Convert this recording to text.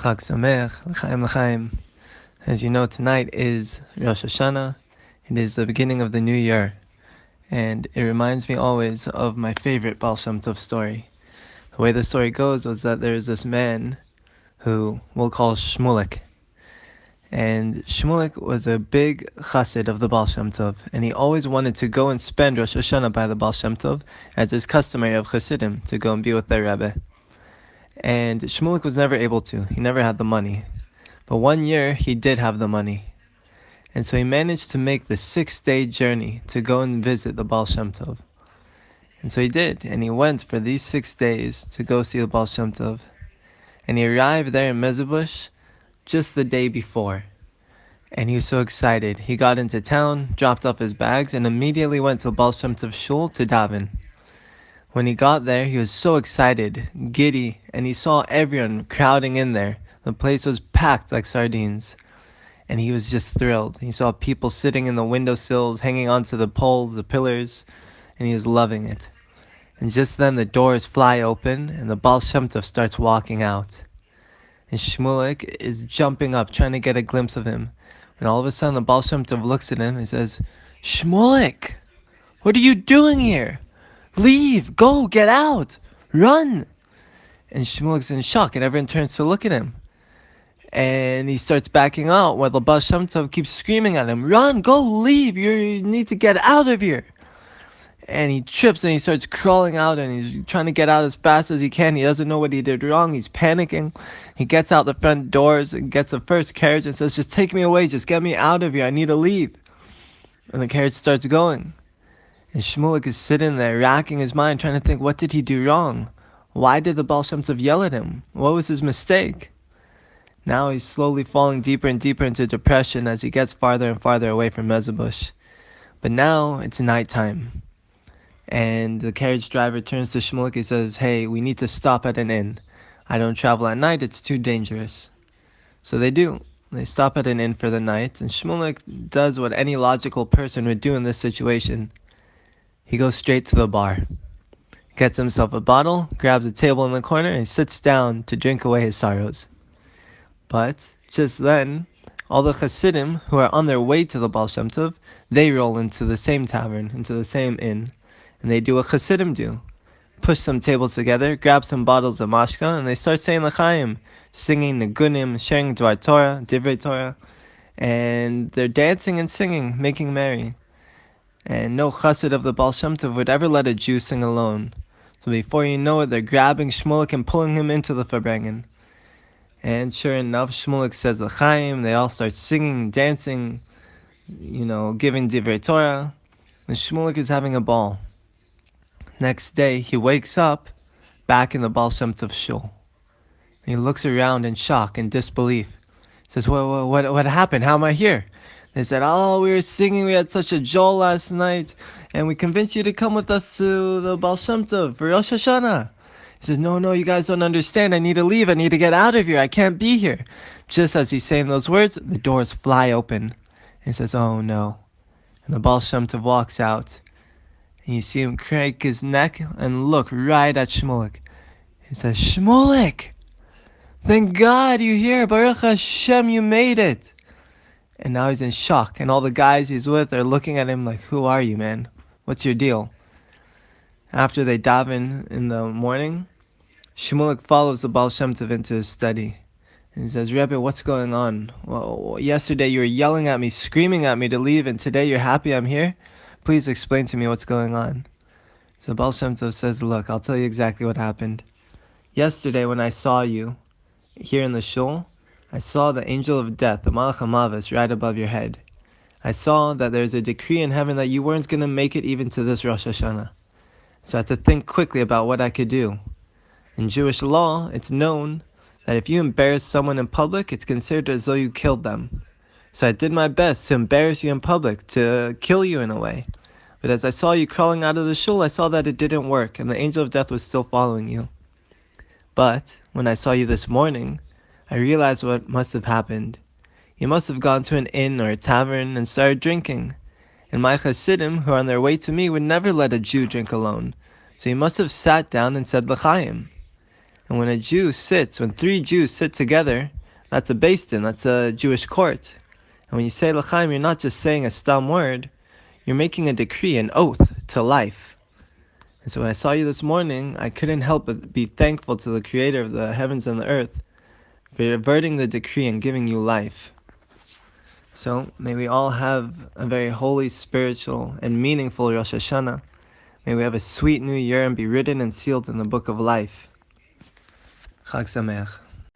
Chag Sameach, l'chaim l'chaim. As you know, tonight is Rosh Hashanah. It is the beginning of the new year. And it reminds me always of my favorite Baal Shem Tov story. The way the story goes was that there is this man who we'll call Shmulik. And Shmulik was a big chassid of the Baal Shem Tov. And he always wanted to go and spend Rosh Hashanah by the Baal Shem Tov, as is customary of chassidim, to go and be with their Rebbe. And Shmulik was never able to. He never had the money. But one year, he did have the money. And so he managed to make the 6-day journey to go and visit the Baal Shem Tov. And so he did. And he went for these 6 days to go see the Baal Shem Tov. And he arrived there in Mezhebush just the day before. And he was so excited. He got into town, dropped off his bags, and immediately went to Baal Shem Tov shul to daven. When he got there, he was so excited, giddy, and he saw everyone crowding in there. The place was packed like sardines. And he was just thrilled. He saw people sitting in the windowsills, hanging onto the poles, the pillars, and he was loving it. And just then the doors fly open, and the Baal Shem Tov starts walking out. And Shmulik is jumping up, trying to get a glimpse of him. And all of a sudden, the Baal Shem Tov looks at him and says, "Shmulik, what are you doing here? Leave, go, get out, run." And Shmulik's in shock, and everyone turns to look at him. And he starts backing out while the Baal Shem Tov keeps screaming at him, "Run, go, leave, you need to get out of here." And he trips and he starts crawling out, and he's trying to get out as fast as he can. He doesn't know what he did wrong. He's panicking. He gets out the front doors and gets the first carriage and says, "Just take me away, just get me out of here, I need to leave." And the carriage starts going. And Shmulik is sitting there, racking his mind, trying to think, what did he do wrong? Why did the Baal Shem Tov yell at him? What was his mistake? Now he's slowly falling deeper and deeper into depression as he gets farther and farther away from Mezhebush. But now it's nighttime. And the carriage driver turns to Shmulik and says, "Hey, we need to stop at an inn. I don't travel at night, it's too dangerous." So they do. They stop at an inn for the night, and Shmulik does what any logical person would do in this situation. He goes straight to the bar, gets himself a bottle, grabs a table in the corner, and sits down to drink away his sorrows. But just then, all the chassidim who are on their way to the Baal Shem Tov, they roll into the same tavern, into the same inn, and they do what chassidim do. Push some tables together, grab some bottles of mashka, and they start saying l'chaim, singing negunim, sharing dvar Torah, divrei Torah, and they're dancing and singing, making merry. And no chassid of the Baal Shem Tov would ever let a Jew sing alone. So before you know it, they're grabbing Shmulik and pulling him into the farbrengen. And sure enough, Shmulik says l'chaim, they all start singing, dancing, giving divrei Torah, and Shmulik is having a ball. Next day, he wakes up back in the Baal Shem Tov shul. And he looks around in shock and disbelief. He says, what happened? How am I here? They said, "Oh, we were singing, we had such a joel last night, and we convinced you to come with us to the Baal Shem Tov for Rosh Hashanah." He says, No, you guys don't understand. I need to leave. I need to get out of here. I can't be here." Just as he's saying those words, the doors fly open. And he says, "Oh, no." And the Baal Shem Tov walks out. And you see him crank his neck and look right at Shmulik. He says, "Shmulik, thank God you're here. Baruch Hashem, you made it." And now he's in shock, and all the guys he's with are looking at him like, "Who are you, man? What's your deal?" After they daven in the morning, Shmulik follows the Baal Shem Tov into his study. And he says, "Rebbe, what's going on? Well, yesterday you were yelling at me, screaming at me to leave, and today you're happy I'm here? Please explain to me what's going on." So Baal Shem Tov says, "Look, I'll tell you exactly what happened. Yesterday when I saw you here in the shul, I saw the angel of death, the Malach HaMavis, right above your head. I saw that there's a decree in heaven that you weren't going to make it even to this Rosh Hashanah. So I had to think quickly about what I could do. In Jewish law, it's known that if you embarrass someone in public, it's considered as though you killed them. So I did my best to embarrass you in public, to kill you in a way. But as I saw you crawling out of the shul, I saw that it didn't work, and the angel of death was still following you. But when I saw you this morning, I realized what must have happened. You must have gone to an inn or a tavern and started drinking. And my chassidim, who are on their way to me, would never let a Jew drink alone. So you must have sat down and said l'chaim. And when three Jews sit together, that's a Beis Din, that's a Jewish court. And when you say l'chaim, you're not just saying a stam word, you're making a decree, an oath to life. And so when I saw you this morning, I couldn't help but be thankful to the Creator of the heavens and the earth for reverting the decree and giving you life. So may we all have a very holy, spiritual, and meaningful Rosh Hashanah. May we have a sweet new year and be written and sealed in the book of life. Chag Sameach.